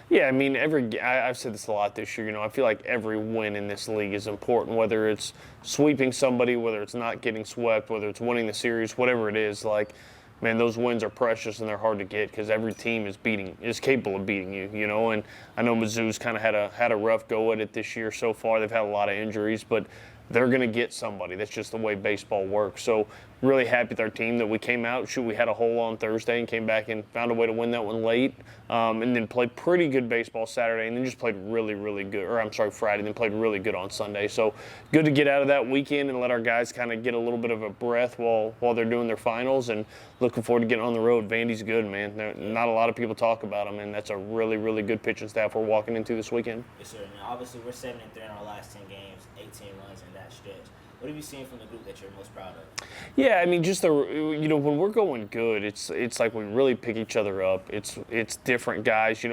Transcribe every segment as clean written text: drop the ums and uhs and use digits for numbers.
Yeah, I mean, I've said this a lot this year. I feel like every win in this league is important, whether it's sweeping somebody, whether it's not getting swept, whether it's winning the series, whatever it is. Like, man, those wins are precious and they're hard to get because every team is capable of beating you. And I know Mizzou's kind of had a rough go at it this year so far. They've had a lot of injuries, but they're going to get somebody. That's just the way baseball works. So really happy with our team that we came out. We had a hole on Thursday and came back and found a way to win that one late, and then played pretty good baseball Saturday, and then just played really, really good. Or I'm sorry, Friday, and then played really good on Sunday. So good to get out of that weekend and let our guys kind of get a little bit of a breath while they're doing their finals, and looking forward to getting on the road. Vandy's good, man. Not a lot of people talk about him, and that's a really, really good pitching staff we're walking into this weekend. Yes, sir. Now, obviously, we're 7-3 in our last 10 games, 18 runs in that stretch. What have you seen from the group that you're most proud of? Yeah, I mean, just when we're going good, it's like we really pick each other up. It's different guys,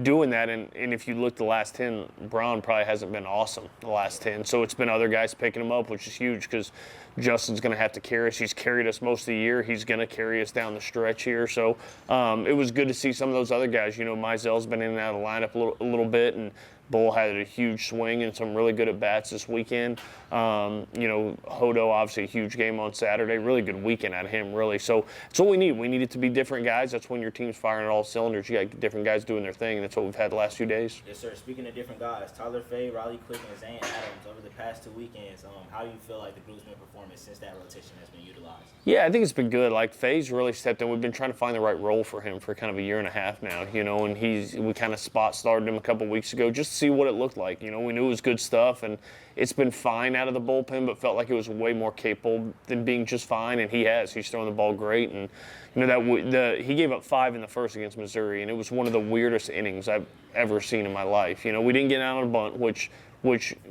doing that. And if you look the last 10, Brown probably hasn't been awesome the last 10. So it's been other guys picking him up, which is huge because Justin's going to have to carry us. He's carried us most of the year. He's going to carry us down the stretch here. So it was good to see some of those other guys. Mizell's been in and out of the lineup a little bit, and Bull had a huge swing and some really good at-bats this weekend. Hodo, obviously a huge game on Saturday. Really good weekend out of him, really. So it's what we need. We need it to be different guys. That's when your team's firing at all cylinders. You got different guys doing their thing, and that's what we've had the last few days. Yes, sir. Speaking of different guys, Tyler Fay, Riley Quick, and Zane Adams over the past 2 weekends, how do you feel like the group's been performing since that rotation has been utilized? Yeah, I think it's been good. Like, Fay's really stepped in. We've been trying to find the right role for him for kind of a year and a half now, and we kind of spot started him a couple weeks ago just to see what it looked like. We knew it was good stuff, and it's been fine out of the bullpen, but felt like it was way more capable than being just fine, and he's throwing the ball great. And he gave up 5 in the first against Missouri, and it was one of the weirdest innings I've ever seen in my life. We didn't get out on a bunt, which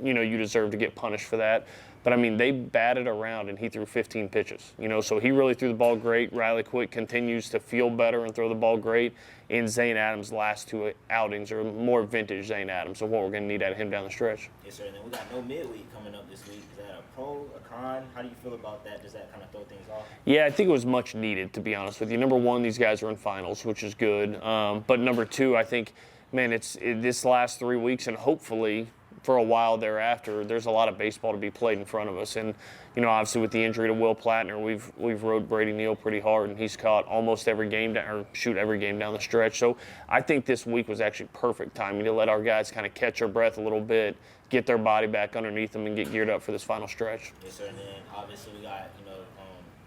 you deserve to get punished for that. But, I mean, they batted around, and he threw 15 pitches. So he really threw the ball great. Riley Quick continues to feel better and throw the ball great. And Zane Adams' last 2 outings are more vintage Zane Adams, so what we're going to need out of him down the stretch. Yes, sir. And then we got no midweek coming up this week. Is that a pro, a con? How do you feel about that? Does that kind of throw things off? Yeah, I think it was much needed, to be honest with you. Number one, these guys are in finals, which is good. But number two, I think, man, this last 3 weeks, and hopefully for a while thereafter, there's a lot of baseball to be played in front of us. And, obviously with the injury to Will Plattner, we've rode Brady Neal pretty hard, and he's caught almost every game down the stretch. So I think this week was actually perfect timing to let our guys kind of catch their breath a little bit, get their body back underneath them, and get geared up for this final stretch. Yes, sir. And then obviously we got,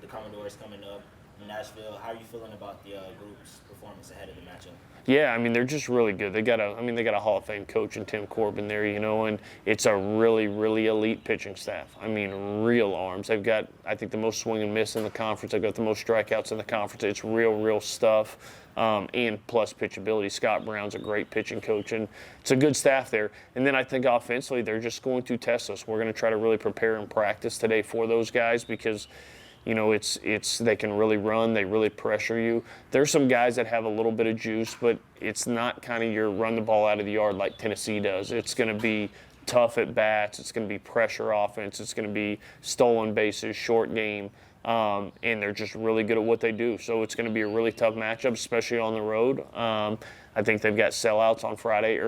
the Commodores coming up in Nashville. How are you feeling about the group's performance ahead of the matchup? Yeah, I mean, they're just really good. They got a Hall of Fame coach in Tim Corbin there, and it's a really, really elite pitching staff. I mean, real arms. They've got, I think, the most swing and miss in the conference. They've got the most strikeouts in the conference. It's real stuff. And plus pitchability. Scott Brown's a great pitching coach, and it's a good staff there. And then I think offensively, they're just going to test us. We're going to try to really prepare and practice today for those guys because they can really run. They really pressure you. There's some guys that have a little bit of juice, but it's not kind of your run the ball out of the yard like Tennessee does. It's going to be tough at bats. It's going to be pressure offense. It's going to be stolen bases, short game. And they're just really good at what they do. So it's going to be a really tough matchup, especially on the road. I think they've got sellouts on Friday,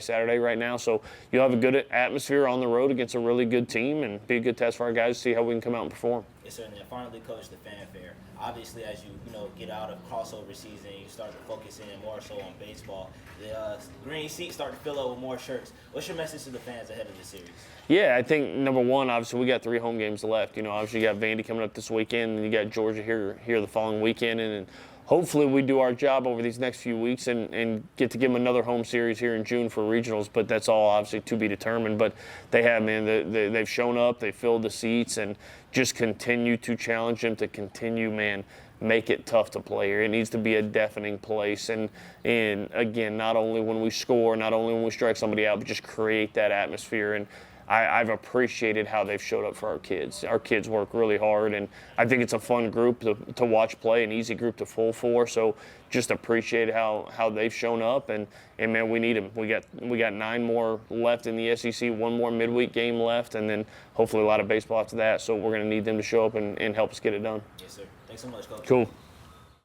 Saturday right now. So you'll have a good atmosphere on the road against a really good team and be a good test for our guys to see how we can come out and perform. Yes, sir. And then finally, Coach, the fanfare. Obviously, as you get out of crossover season, you start to focus in more so on baseball. The green seats start to fill up with more shirts. What's your message to the fans ahead of the series? Yeah, I think number one, obviously we got 3 home games left. Obviously you got Vandy coming up this weekend, and you got Georgia here the following weekend, and hopefully we do our job over these next few weeks and get to give them another home series here in June for regionals. But that's all obviously to be determined. But they have, man. They've shown up. They filled the seats, and just continue to challenge them to continue, man. Make it tough to play here. It needs to be a deafening place. And again, not only when we score, not only when we strike somebody out, but just create that atmosphere. And I've appreciated how they've showed up for our kids. Our kids work really hard, and I think it's a fun group to watch play, an easy group to pull for. So just appreciate how they've shown up, and man, we need them. We got 9 more left in the SEC, 1 more midweek game left, and then hopefully a lot of baseball after that. So we're going to need them to show up and help us get it done. Yes, sir. Thanks so much, Coach. Cool.